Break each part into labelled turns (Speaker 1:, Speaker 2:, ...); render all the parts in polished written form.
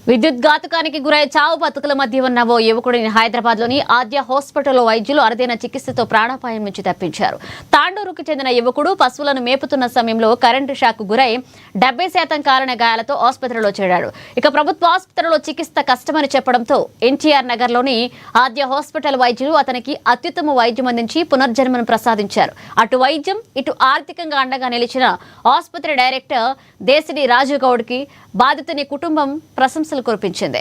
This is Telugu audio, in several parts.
Speaker 1: విద్యుత్ ఘాతుకానికి గురై చావు బతుకుల మధ్య ఉన్న ఓ యువకుడిని హైదరాబాద్లోని ఆద్య హాస్పిటల్లో వైద్యులు అరుదైన చికిత్సతో ప్రాణాపాయం నుంచి తప్పించారు. తాండూరుకు చెందిన యువకుడు పశువులను మేపుతున్న సమయంలో కరెంటు షాక్ గురై 70% కారణ గాయాలతో ఆసుపత్రిలో చేరాడు. ఇక ప్రభుత్వ ఆసుపత్రిలో చికిత్స కష్టమని చెప్పడంతో ఎన్టీఆర్ నగర్లోని ఆద్య హాస్పిటల్ వైద్యులు అతనికి అత్యుత్తమ వైద్యం అందించి పునర్జన్మను ప్రసాదించారు. అటు వైద్యం ఇటు ఆర్థికంగా అండగా నిలిచిన ఆసుపత్రి డైరెక్టర్ దేశిడి రాజుగౌడ్కి బాధితుని కుటుంబం ప్రశంసలు కురిపించింది.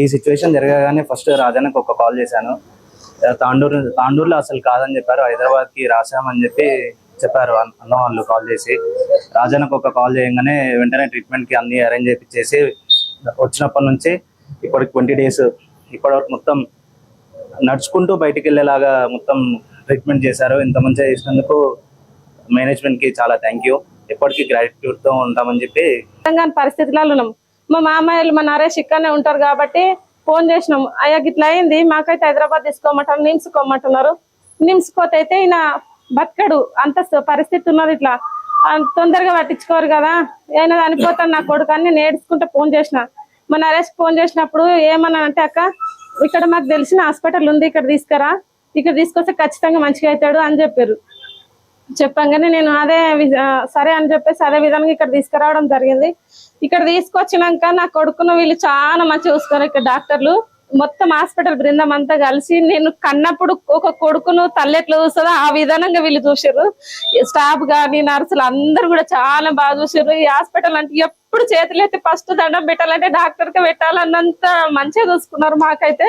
Speaker 2: ఈ సిచ్యువేషన్ జరగగానే ఫస్ట్ రాజానికి ఒక కాల్ చేశాను. తాండూరులో అసలు కాదని చెప్పారు, హైదరాబాద్కి రాసామని చెప్పారు అన్న వాళ్ళు కాల్ చేసి. రాజానికి ఒక కాల్ చేయగానే వెంటనే ట్రీట్మెంట్కి అన్ని అరేంజ్ చేయించేసి వచ్చినప్పటి నుంచి ఇప్పటికి 20 days ఇప్పటి వరకు మొత్తం నడుచుకుంటూ బయటికి వెళ్ళేలాగా మొత్తం ట్రీట్మెంట్ చేశారు. ఇంత మంచిగా చేసినందుకు మేనేజ్మెంట్కి చాలా థ్యాంక్ యూ. ఎప్పటికీ గ్రాటిట్యూడ్తో ఉంటామని చెప్పి
Speaker 3: పరిస్థితులలో ఉన్నాం. మా మామయ్యలు మా నరేష్ ఇక్కడనే ఉంటారు కాబట్టి ఫోన్ చేసినాం, అయ్యా ఇట్లా అయింది, మాకైతే హైదరాబాద్ తీసుకోమంటారు, నిమ్స్కోమంటున్నారు. నిమ్స్కోతే అయితే ఈయన బతకడు, అంత పరిస్థితి ఉన్నది, ఇట్లా తొందరగా పట్టించుకోరు కదా, అయినా చనిపోతాను నా కొడుకు అని నేను ఏడ్చుకుంటే ఫోన్ చేసిన. మా నరేష్ ఫోన్ చేసినప్పుడు ఏమన్నా అంటే, అక్క ఇక్కడ మాకు తెలిసిన హాస్పిటల్ ఉంది, ఇక్కడ తీసుకురా, ఇక్కడ తీసుకొస్తే ఖచ్చితంగా మంచిగా అవుతాడు అని చెప్పారు. చెప్పంగానే నేను అదే సరే అని చెప్పేసి అదే విధంగా ఇక్కడ తీసుకురావడం జరిగింది. ఇక్కడ తీసుకొచ్చినాక నా కొడుకును వీళ్ళు చాలా మంచిగా చూసుకున్నారు. ఇక్కడ డాక్టర్లు మొత్తం హాస్పిటల్ బృందం అంతా కలిసి నేను కన్నప్పుడు ఒక కొడుకును తల్లి ఎట్లా చూస్తుందో ఆ విధానంగా వీళ్ళు చూసారు. స్టాఫ్ కానీ నర్సులు అందరు కూడా చాలా బాగా చూసారు. ఈ హాస్పిటల్ అంటే ఎప్పుడు చేతులు ఎత్తి ఫస్ట్ దండం పెట్టాలంటే డాక్టర్ కి పెట్టాలన్నంత మంచిగా చూసుకున్నారు. మాకైతే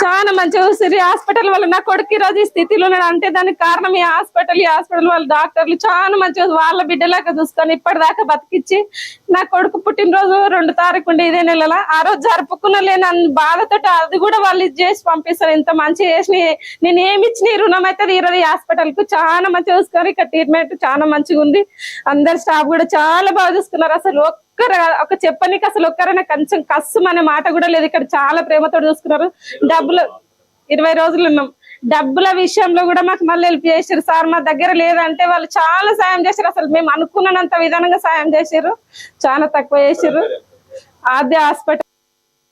Speaker 3: చాలా మంచిగా చూసారు. ఈ హాస్పిటల్ వల్ల నా కొడుకు ఈ రోజు ఈ స్థితిలో ఉన్నాడు అంటే దానికి కారణం ఈ హాస్పిటల్ వాళ్ళ డాక్టర్లు చాలా మంచిగా వాళ్ళ బిడ్డలాగా చూసుకొని ఇప్పటిదాకా బతికిచ్చి నా కొడుకు పుట్టినరోజు 2 తారీఖు ఉండే ఇదే నెలల ఆ రోజు జరుపుకున్న లేని బాధతో అది కూడా వాళ్ళు ఇది చేసి పంపిస్తారు. ఇంత మంచి చేసి నేను ఏమి ఇచ్చిన ఈ రుణం అయితే తీరదు. ఈ హాస్పిటల్ కు చాలా మంచిగా చూసుకున్నారు. ఇక్కడ ట్రీట్మెంట్ చాలా మంచిగా ఉంది. అందరు స్టాఫ్ కూడా చాలా బాగా చూసుకున్నారు. అసలు ఒక చెప్పనికి అసలు ఒక్కరైనా కొంచెం కష్టం అనే మాట కూడా లేదు. ఇక్కడ చాలా ప్రేమతో చూసుకున్నారు. డబ్బులు 20 రోజులు ఉన్నాం. డబ్బుల విషయంలో కూడా మాకు మళ్ళీ హెల్ప్ చేశారు. సార్ మా దగ్గర లేదంటే వాళ్ళు చాలా సాయం చేశారు. అసలు మేము అనుకున్నంత విధానంగా సాయం చేశారు. చాలా తక్కువ చేశారు. ఆద్య హాస్పిటల్